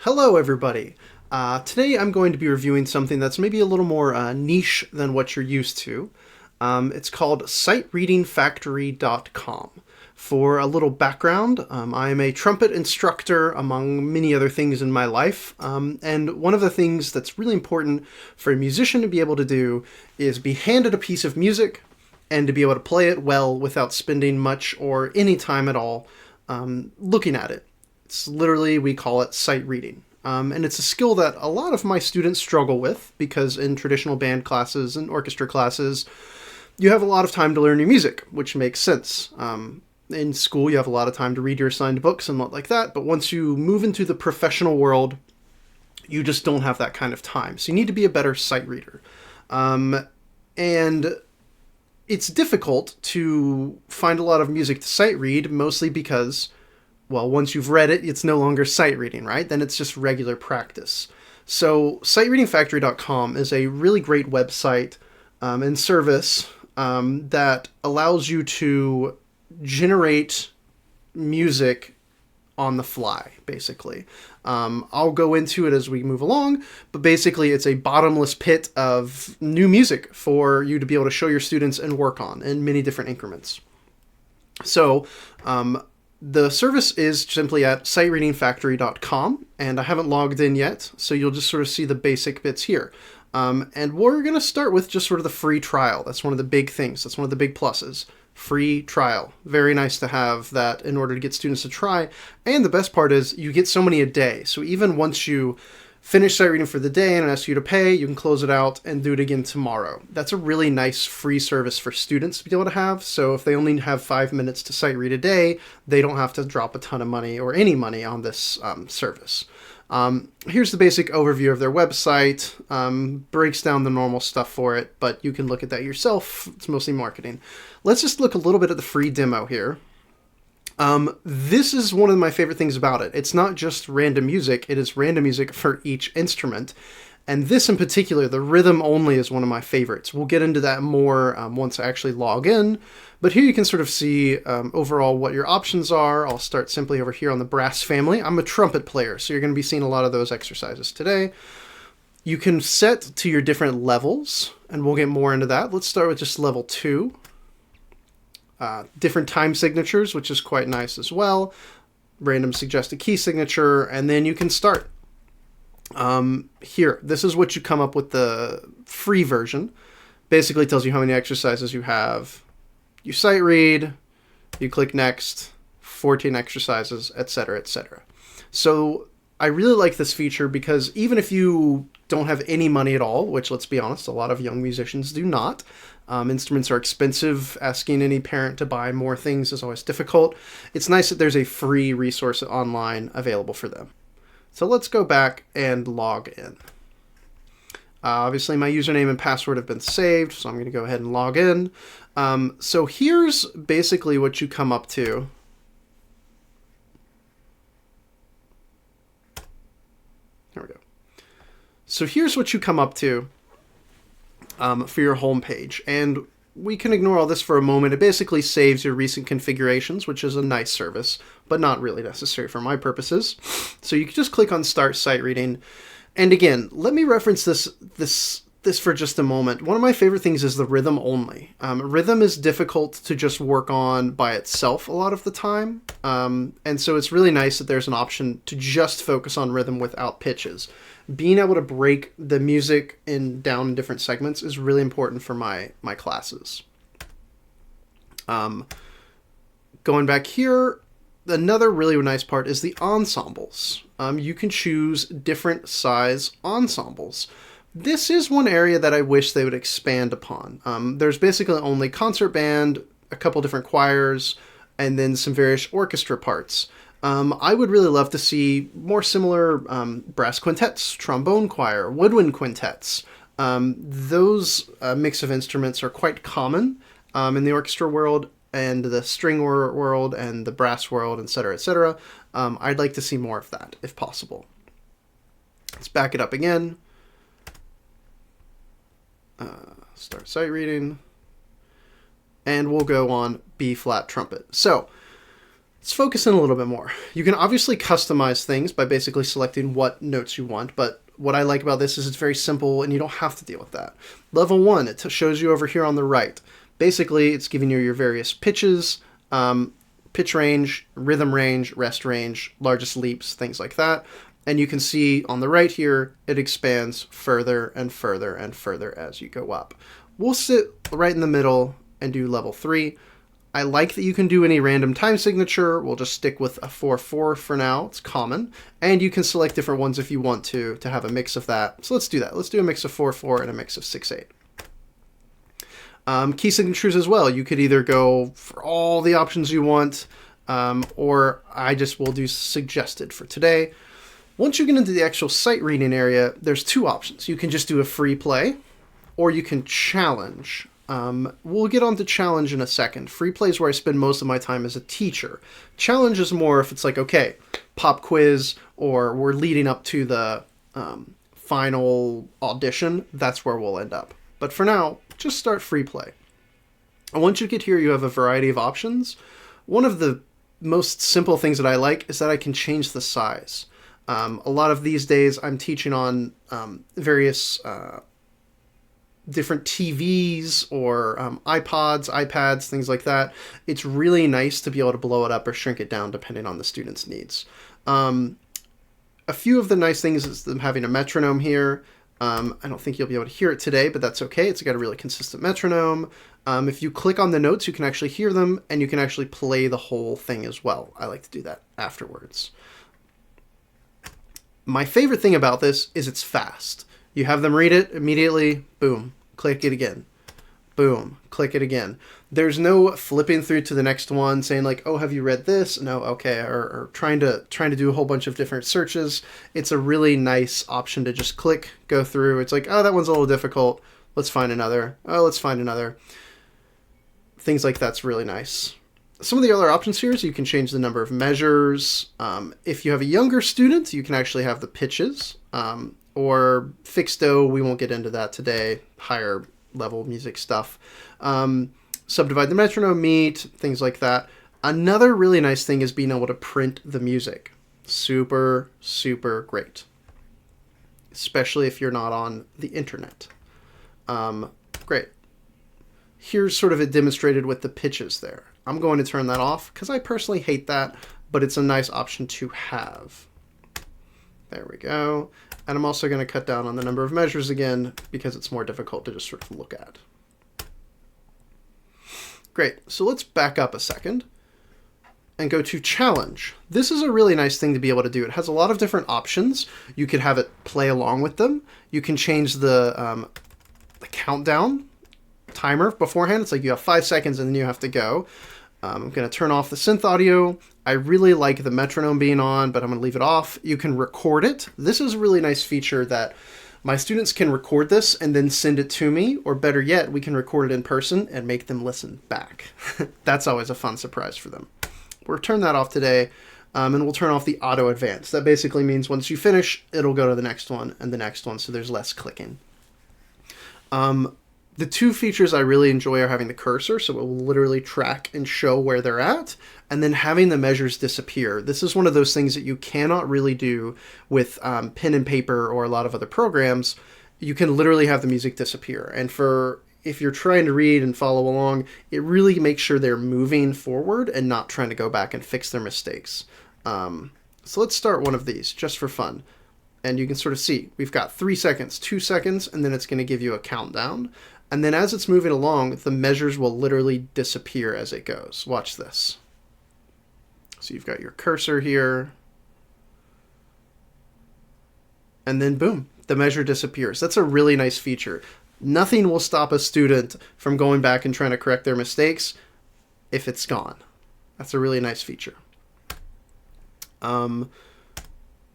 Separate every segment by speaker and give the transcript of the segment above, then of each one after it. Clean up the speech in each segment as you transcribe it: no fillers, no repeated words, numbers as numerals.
Speaker 1: Hello, everybody. Today I'm going to be reviewing something that's maybe a little more niche than what you're used to. It's called SightReadingFactory.com. For a little background, I am a trumpet instructor among many other things in my life, and one of the things that's really important for a musician to be able to do is be handed a piece of music and to be able to play it well without spending much or any time at all looking at it. It's literally, we call it sight reading. And it's a skill that a lot of my students struggle with because in traditional band classes and orchestra classes, you have a lot of time to learn your music, which makes sense. In school, you have a lot of time to read your assigned books and what like that, but once you move into the professional world, you just don't have that kind of time. So you need to be a better sight reader. And it's difficult to find a lot of music to sight read, mostly because, well, once you've read it, it's no longer sight reading, right? Then it's just regular practice. So SightReadingFactory.com is a really great website and service that allows you to generate music on the fly, basically. I'll go into it as we move along, but basically it's a bottomless pit of new music for you to be able to show your students and work on in many different increments. So, the service is simply at sightreadingfactory.com, and I haven't logged in yet, so you'll just sort of see the basic bits here. And we're going to start with just sort of the free trial. That's one of the big things. That's one of the big pluses. Free trial. Very nice to have that in order to get students to try. And the best part is you get so many a day. So even once you finish sight reading for the day and ask you to pay, you can close it out and do it again tomorrow. That's a really nice free service for students to be able to have. So if they only have 5 minutes to sight read a day, they don't have to drop a ton of money or any money on this service. Here's the basic overview of their website, breaks down the normal stuff for it, but you can look at that yourself. It's mostly marketing. Let's just look a little bit at the free demo here. This is one of my favorite things about it. It's not just random music, it is random music for each instrument. And this in particular, the rhythm only, is one of my favorites. We'll get into that more once I actually log in. But here you can sort of see overall what your options are. I'll start simply over here on the brass family. I'm a trumpet player, so you're going to be seeing a lot of those exercises today. You can set to your different levels, and we'll get more into that. Let's start with just level 2. Different time signatures, which is quite nice as well. Random suggested key signature, and then you can start. Here, this is what you come up with the free version. Basically tells you how many exercises you have. You sight read, you click next, 14 exercises, etc., etc. So I really like this feature because even if you don't have any money at all, which, let's be honest, a lot of young musicians do not. Instruments are expensive. Asking any parent to buy more things is always difficult. It's nice that there's a free resource online available for them. So let's go back and log in. Obviously, my username and password have been saved, so I'm going to go ahead and log in. So here's basically what you come up to. There we go. So here's what you come up to for your home page. And we can ignore all this for a moment. It basically saves your recent configurations, which is a nice service, but not really necessary for my purposes. So you can just click on Start Sight Reading. And again, let me reference this for just a moment. One of my favorite things is the rhythm only. Rhythm is difficult to just work on by itself a lot of the time. And so it's really nice that there's an option to just focus on rhythm without pitches. Being able to break the music down in different segments is really important for my classes. Going back here, another really nice part is the ensembles. You can choose different size ensembles. This is one area that I wish they would expand upon. There's basically only concert band, a couple different choirs, and then some various orchestra parts. I would really love to see more similar brass quintets, trombone choir, woodwind quintets. Those mix of instruments are quite common in the orchestra world and the string world and the brass world, etc., etc. I'd like to see more of that, if possible. Let's back it up again. Start sight reading. And we'll go on B-flat trumpet. So Let's focus in a little bit more. You can obviously customize things by basically selecting what notes you want, but what I like about this is it's very simple and you don't have to deal with that. Level 1, it shows you over here on the right. Basically, it's giving you your various pitches, pitch range, rhythm range, rest range, largest leaps, things like that. And you can see on the right here, it expands further and further and further as you go up. We'll sit right in the middle and do level 3. I like that you can do any random time signature. We'll just stick with a 4/4 for now. It's common. And you can select different ones if you want to have a mix of that. So let's do that. Let's do a mix of 4/4 and a mix of 6/8. Key signatures as well. You could either go for all the options you want, or I just will do suggested for today. Once you get into the actual sight reading area, there's 2 options. You can just do a free play, or you can challenge. We'll get on to challenge in a second. Free play is where I spend most of my time as a teacher. Challenge is more if it's like, okay, pop quiz, or we're leading up to the final audition. That's where we'll end up. But for now, just start free play. And once you get here, you have a variety of options. One of the most simple things that I like is that I can change the size. A lot of these days, I'm teaching on various different TVs or iPods, iPads, things like that. It's really nice to be able to blow it up or shrink it down depending on the student's needs. A few of the nice things is them having a metronome here. I don't think you'll be able to hear it today, but that's okay. It's got a really consistent metronome. If you click on the notes, you can actually hear them, and you can actually play the whole thing as well. I like to do that afterwards. My favorite thing about this is it's fast. You have them read it immediately, boom, click it again. Boom, click it again. There's no flipping through to the next one saying like, oh, have you read this? No, okay, or trying to do a whole bunch of different searches. It's a really nice option to just click, go through. It's like, oh, that one's a little difficult. Let's find another. Oh, let's find another. Things like that's really nice. Some of the other options here is you can change the number of measures. If you have a younger student, you can actually have the pitches. Or fixed do, we won't get into that today, higher level music stuff. Subdivide the metronome, meet, things like that. Another really nice thing is being able to print the music. Super, super great. Especially if you're not on the internet. Great. Here's sort of it demonstrated with the pitches there. I'm going to turn that off because I personally hate that, but it's a nice option to have. There we go. And I'm also going to cut down on the number of measures again because it's more difficult to just sort of look at. Great. So let's back up a second and go to challenge. This is a really nice thing to be able to do. It has a lot of different options. You could have it play along with them. You can change the countdown timer beforehand. It's like you have 5 seconds and then you have to go. I'm going to turn off the synth audio. I really like the metronome being on, but I'm going to leave it off. You can record it. This is a really nice feature that my students can record this and then send it to me, or better yet, we can record it in person and make them listen back. That's always a fun surprise for them. We'll turn that off today, and we'll turn off the auto advance. That basically means once you finish, it'll go to the next one and the next one, so there's less clicking. The 2 features I really enjoy are having the cursor, so it will literally track and show where they're at, and then having the measures disappear. This is one of those things that you cannot really do with pen and paper or a lot of other programs. You can literally have the music disappear, and if you're trying to read and follow along, it really makes sure they're moving forward and not trying to go back and fix their mistakes. So let's start one of these, just for fun. And you can sort of see, we've got 3 seconds, 2 seconds, and then it's going to give you a countdown. And then as it's moving along, the measures will literally disappear as it goes. Watch this. So you've got your cursor here. And then boom, the measure disappears. That's a really nice feature. Nothing will stop a student from going back and trying to correct their mistakes if it's gone. That's a really nice feature.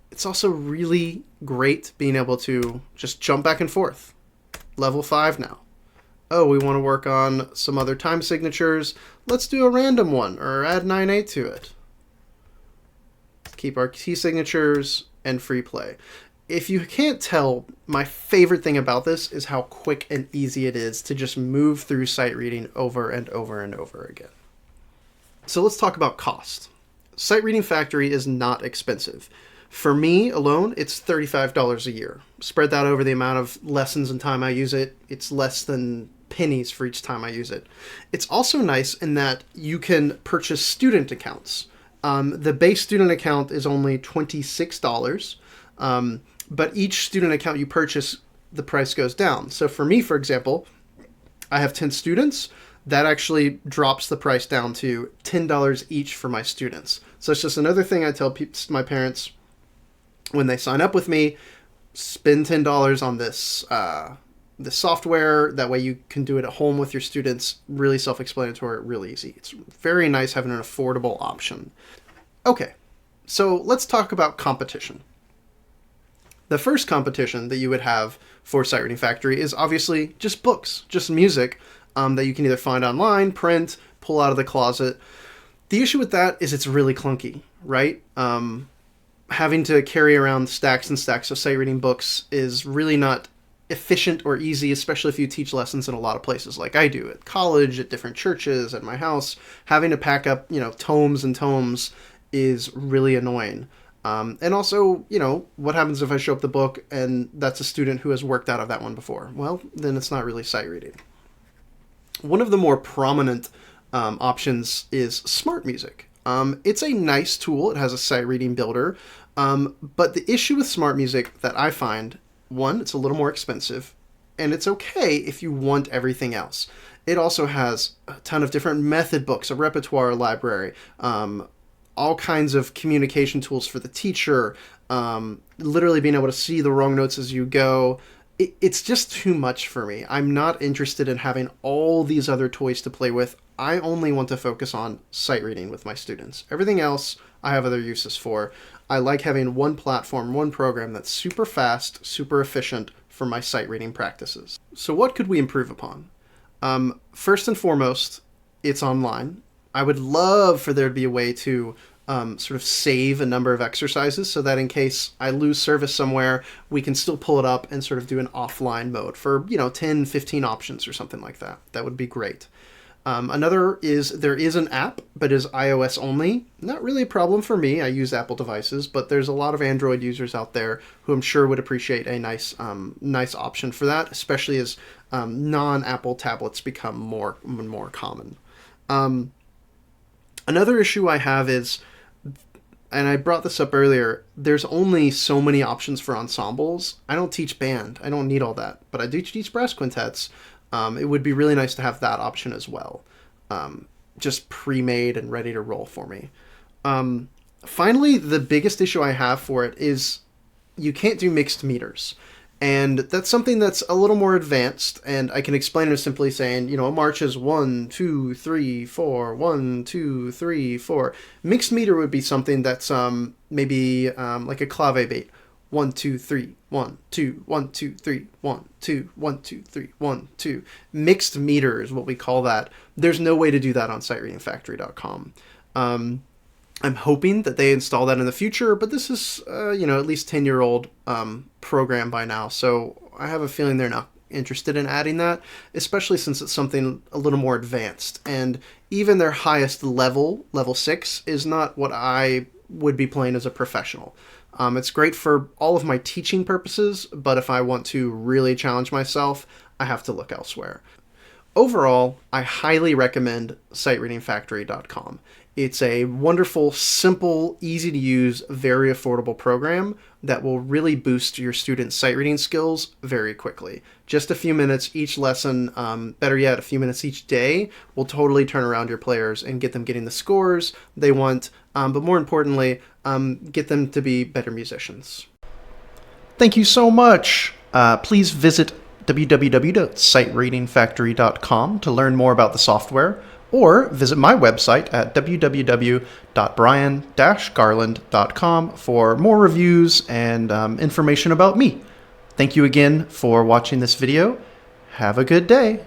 Speaker 1: It's also really great being able to just jump back and forth. Level 5 now. Oh, we want to work on some other time signatures. Let's do a random one or add 9/8 to it. Keep our key signatures and free play. If you can't tell, my favorite thing about this is how quick and easy it is to just move through sight reading over and over and over again. So let's talk about cost. Sight Reading Factory is not expensive. For me alone, it's $35 a year. Spread that over the amount of lessons and time I use it, it's less than pennies for each time I use it. It's also nice in that you can purchase student accounts. The base student account is only $26, but each student account you purchase, the price goes down. So for me, for example, I have 10 students. That actually drops the price down to $10 each for my students. So it's just another thing I tell my parents when they sign up with me: spend $10 on this software. That way you can do it at home with your students. Really self-explanatory, really easy. It's very nice having an affordable option. Okay, so let's talk about competition. The first competition that you would have for Sight Reading Factory is obviously just books, just music that you can either find online, print, pull out of the closet. The issue with that is it's really clunky, right? Having to carry around stacks and stacks of sight reading books is really not efficient or easy, especially if you teach lessons in a lot of places like I do, at college, at different churches, at my house. Having to pack up, tomes and tomes is really annoying. And also, what happens if I show up the book and that's a student who has worked out of that one before? Well, then it's not really sight reading. One of the more prominent options is Smart Music. It's a nice tool. It has a sight reading builder. But the issue with Smart Music that I find, one, it's a little more expensive, and it's okay if you want everything else. It also has a ton of different method books, a repertoire library, all kinds of communication tools for the teacher, literally being able to see the wrong notes as you go. It's just too much for me. I'm not interested in having all these other toys to play with. I only want to focus on sight reading with my students. Everything else I have other uses for. I like having one platform, one program that's super fast, super efficient for my sight reading practices. So what could we improve upon? First and foremost, it's online. I would love for there to be a way to sort of save a number of exercises so that in case I lose service somewhere, we can still pull it up and sort of do an offline mode for, 10, 15 options or something like that. That would be great. Another is there is an app, but is iOS only. Not really a problem for me. I use Apple devices, but there's a lot of Android users out there who I'm sure would appreciate a nice option for that, especially as non-Apple tablets become more and more common. Another issue I have is, and I brought this up earlier, there's only so many options for ensembles. I don't teach band. I don't need all that, but I do teach brass quintets. It would be really nice to have that option as well, just pre-made and ready to roll for me. Finally, the biggest issue I have for it is you can't do mixed meters. And that's something that's a little more advanced, and I can explain it as simply saying, a march is 1, 2, 3, 4, 1, 2, 3, 4. Mixed meter would be something that's maybe like a clave beat. 1, 2, 3, 1, 2, 1, 2, 3, 1, 2, 1, 2, 3, 1, 2. Mixed meter is what we call that. There's no way to do that on sightreadingfactory.com. I'm hoping that they install that in the future, but this is, at least 10-year-old program by now, so I have a feeling they're not interested in adding that, especially since it's something a little more advanced. And even their highest level, level 6, is not what I would be playing as a professional. It's great for all of my teaching purposes, but if I want to really challenge myself, I have to look elsewhere. Overall, I highly recommend sightreadingfactory.com. It's a wonderful, simple, easy to use, very affordable program that will really boost your students' sight reading skills very quickly. Just a few minutes each lesson, better yet, a few minutes each day, will totally turn around your players and get them getting the scores they want, but more importantly, get them to be better musicians. Thank you so much. Please visit www.sightreadingfactory.com to learn more about the software, or visit my website at www.brian-garland.com for more reviews and information about me. Thank you again for watching this video. Have a good day.